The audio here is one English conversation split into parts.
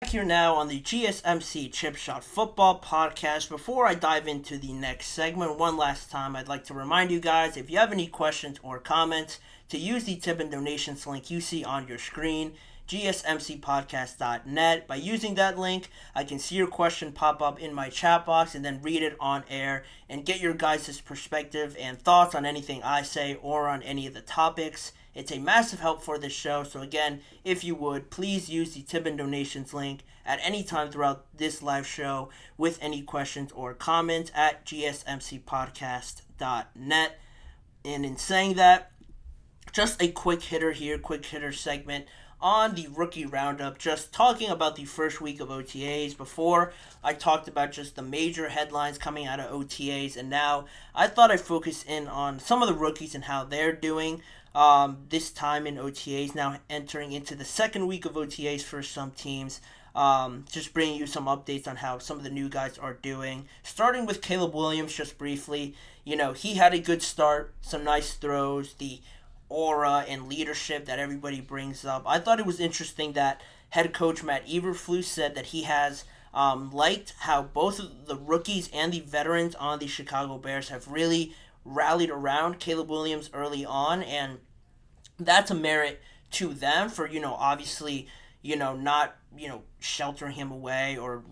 Here now on the GSMC Chip Shot Football Podcast. Before I dive into the next segment, one last time, I'd like to remind you guys, if you have any questions or comments, to use the tip and donations link you see on your screen, GSMCPodcast.net. By using that link, I can see your question pop up in my chat box and then read it on air and get your guys' perspective and thoughts on anything I say or on any of the topics. It's a massive help for this show, so again, if you would, please use the tip and donations link at any time throughout this live show with any questions or comments at GSMCPodcast.net. And in saying that, just a quick hitter here, quick hitter segment on the rookie roundup, just talking about the first week of OTAs. Before, I talked about just the major headlines coming out of OTAs, and now I thought I'd focus in on some of the rookies and how they're doing this time in OTAs, now entering into the second week of OTAs for some teams. Just bringing you some updates on how some of the new guys are doing. Starting with Caleb Williams, just briefly, he had a good start, some nice throws, the aura and leadership that everybody brings up. I thought it was interesting that head coach Matt Eberflus said that he has liked how both of the rookies and the veterans on the Chicago Bears have really rallied around Caleb Williams early on, and that's a merit to them for, obviously, not, sheltering him away or,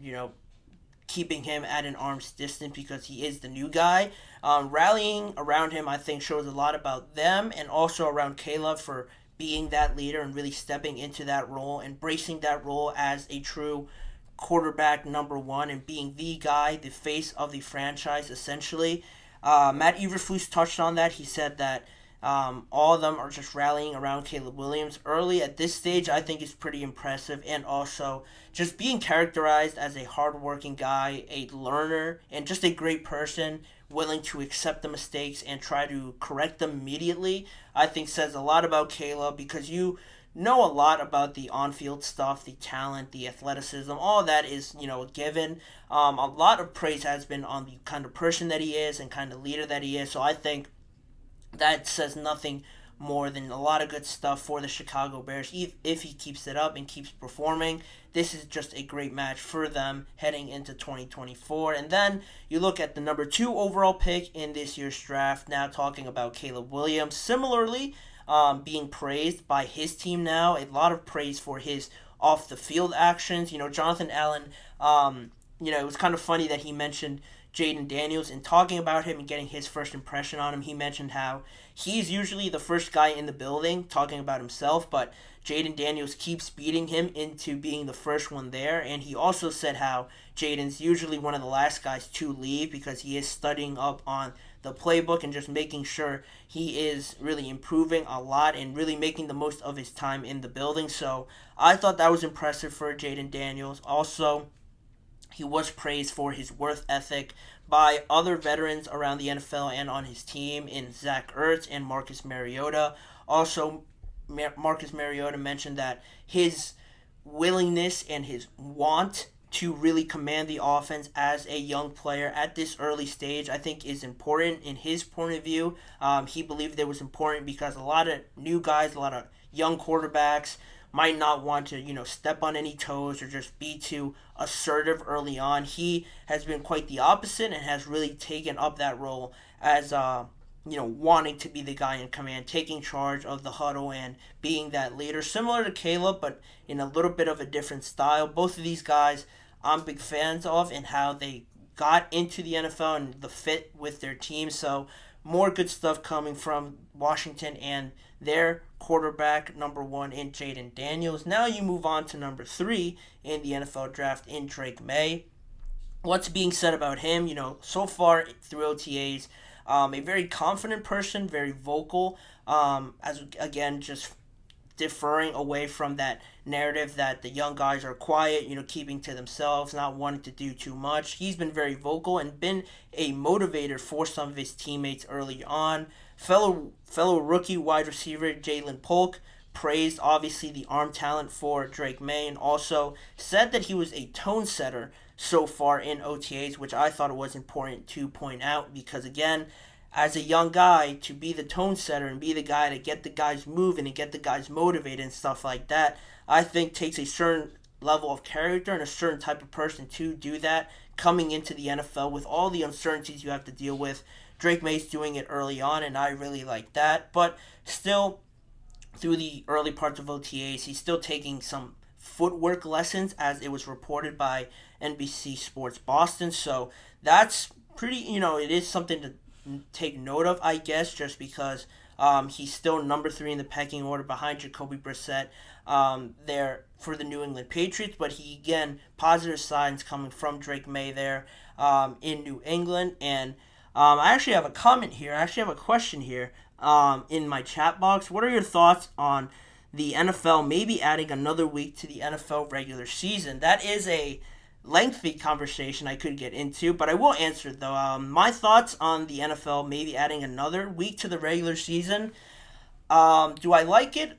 keeping him at an arm's distance because he is the new guy. Rallying around him, I think, shows a lot about them and also around Caleb for being that leader and really stepping into that role, embracing that role as a true quarterback number one and being the guy, the face of the franchise, essentially. Matt Eberflus touched on that. He said that all of them are just rallying around Caleb Williams early at this stage. I think is pretty impressive, and also just being characterized as a hardworking guy, a learner, and just a great person, willing to accept the mistakes and try to correct them immediately, I think says a lot about Caleb, because you know a lot about the on-field stuff, the talent, the athleticism, all that is, a given. A lot of praise has been on the kind of person that he is and kind of leader that he is, so I think that says nothing more than a lot of good stuff for the Chicago Bears. If he keeps it up and keeps performing, this is just a great match for them heading into 2024. And then you look at the number 2 overall pick in this year's draft, now talking about Caleb Williams. Similarly, being praised by his team now, a lot of praise for his off-the-field actions. Jonathan Allen, it was kind of funny that he mentioned Jaden Daniels, and talking about him and getting his first impression on him, he mentioned how he's usually the first guy in the building talking about himself, but Jaden Daniels keeps beating him into being the first one there, and he also said how Jaden's usually one of the last guys to leave because he is studying up on the playbook and just making sure he is really improving a lot and really making the most of his time in the building. So I thought that was impressive for Jaden Daniels. Also, he was praised for his work ethic by other veterans around the NFL and on his team in Zach Ertz and Marcus Mariota. Also, Marcus Mariota mentioned that his willingness and his want to really command the offense as a young player at this early stage, I think, is important in his point of view. He believed it was important because a lot of new guys, a lot of young quarterbacks might not want to, step on any toes or just be too assertive early on. He has been quite the opposite and has really taken up that role as, wanting to be the guy in command, taking charge of the huddle and being that leader. Similar to Caleb, but in a little bit of a different style. Both of these guys I'm big fans of and how they got into the NFL and the fit with their team. So more good stuff coming from Washington and their quarterback, number 1 in Jaden Daniels. Now you move on to number 3 in the NFL draft in Drake May. What's being said about him? So far through OTAs, a very confident person, very vocal, as again, just deferring away from that narrative that the young guys are quiet, keeping to themselves, not wanting to do too much. He's been very vocal and been a motivator for some of his teammates early on. Fellow rookie wide receiver Jalen Polk praised, obviously, the arm talent for Drake May and also said that he was a tone setter so far in OTAs, which I thought it was important to point out because, again, as a young guy, to be the tone setter and be the guy to get the guys moving and get the guys motivated and stuff like that, I think takes a certain level of character and a certain type of person to do that coming into the NFL with all the uncertainties you have to deal with. Drake May's doing it early on, and I really like that. But still, through the early parts of OTAs, he's still taking some footwork lessons, as it was reported by NBC Sports Boston. So that's pretty, it is something to take note of, I guess, just because he's still number 3 in the pecking order behind Jacoby Brissett there for the New England Patriots. But he, again, positive signs coming from Drake May there in New England. And I actually have a comment here. I actually have a question here in my chat box. What are your thoughts on the NFL maybe adding another week to the NFL regular season? That is a lengthy conversation I could get into, but I will answer it though. My thoughts on the NFL maybe adding another week to the regular season. Do I like it?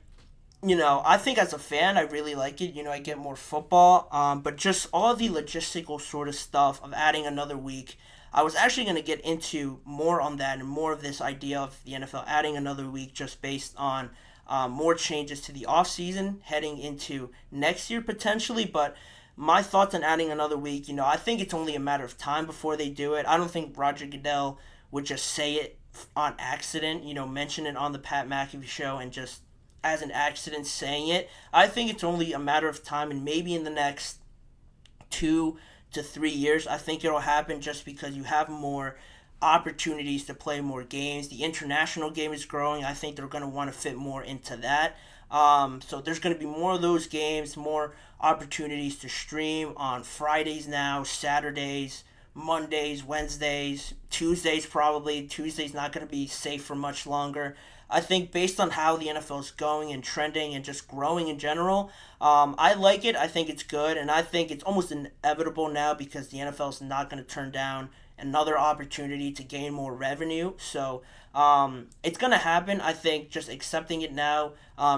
I think as a fan, I really like it. I get more football, but just all the logistical sort of stuff of adding another week. I was actually going to get into more on that and more of this idea of the NFL adding another week just based on more changes to the offseason heading into next year potentially. But my thoughts on adding another week, I think it's only a matter of time before they do it. I don't think Roger Goodell would just say it on accident, mention it on the Pat McAfee show and just as an accident saying it. I think it's only a matter of time, and maybe in the next 2 to 3 years, I think it'll happen just because you have more opportunities to play more games. The international game is growing. I think they're going to want to fit more into that. So there's going to be more of those games, more opportunities to stream on Fridays now, Saturdays, Mondays, Wednesdays, Tuesdays probably. Tuesday's not going to be safe for much longer. I think based on how the NFL is going and trending and just growing in general, I like it. I think it's good, and I think it's almost inevitable now because the NFL is not going to turn down another opportunity to gain more revenue. So it's going to happen. I think just accepting it now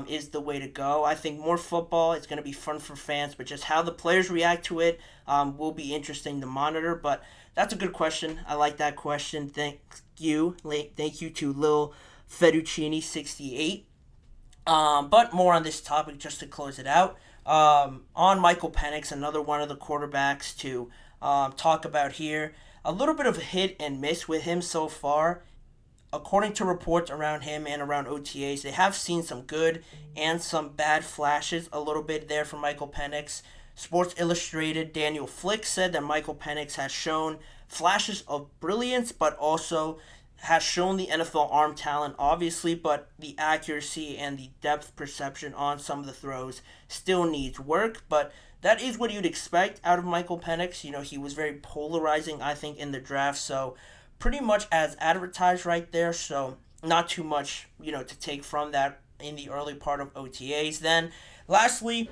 is the way to go. I think more football, it's going to be fun for fans, but just how the players react to it will be interesting to monitor. But that's a good question. I like that question. Thank you. Thank you to Lil Fettuccini68. But more on this topic just to close it out. On Michael Penix, another one of the quarterbacks to talk about here. A little bit of a hit and miss with him so far. According to reports around him and around OTAs, they have seen some good and some bad flashes a little bit there from Michael Penix. Sports Illustrated Daniel Flick said that Michael Penix has shown flashes of brilliance, but also has shown the NFL arm talent, obviously, but the accuracy and the depth perception on some of the throws still needs work. But that is what you'd expect out of Michael Penix. He was very polarizing, I think, in the draft. So pretty much as advertised right there. So not too much, to take from that in the early part of OTAs. Then lastly,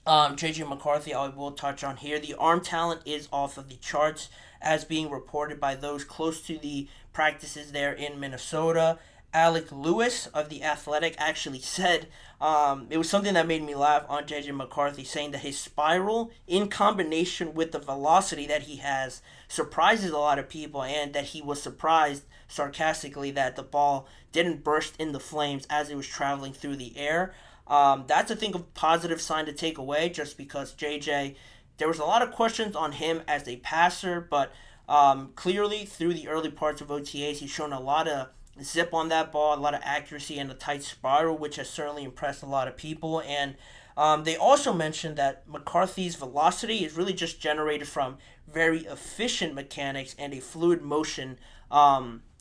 JJ McCarthy, I will touch on here. The arm talent is off of the charts as being reported by those close to the practices there in Minnesota. Alec Lewis of The Athletic actually said, it was something that made me laugh on JJ McCarthy, saying that his spiral in combination with the velocity that he has surprises a lot of people, and that he was surprised sarcastically that the ball didn't burst into flames as it was traveling through the air. That's, I think, a positive sign to take away, just because JJ, there was a lot of questions on him as a passer, but clearly through the early parts of OTAs, he's shown a lot of zip on that ball, a lot of accuracy, and a tight spiral, which has certainly impressed a lot of people. And they also mentioned that McCarthy's velocity is really just generated from very efficient mechanics and a fluid motion,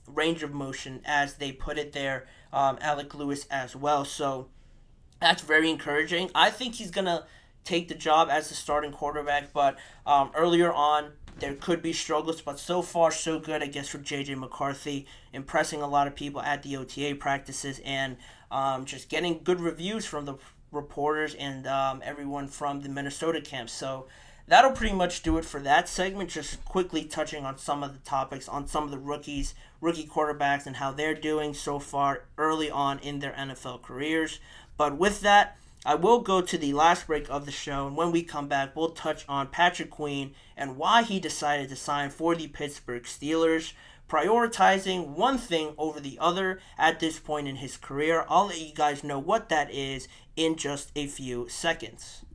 range of motion, as they put it there, Alec Lewis as well. So that's very encouraging. I think he's going to take the job as the starting quarterback, but earlier on, there could be struggles, but so far so good, I guess, for J.J. McCarthy, impressing a lot of people at the OTA practices and just getting good reviews from the reporters and everyone from the Minnesota camp. So that'll pretty much do it for that segment, just quickly touching on some of the topics on some of the rookie quarterbacks and how they're doing so far early on in their NFL careers. But with that, I will go to the last break of the show, and when we come back, we'll touch on Patrick Queen and why he decided to sign for the Pittsburgh Steelers, prioritizing one thing over the other at this point in his career. I'll let you guys know what that is in just a few seconds.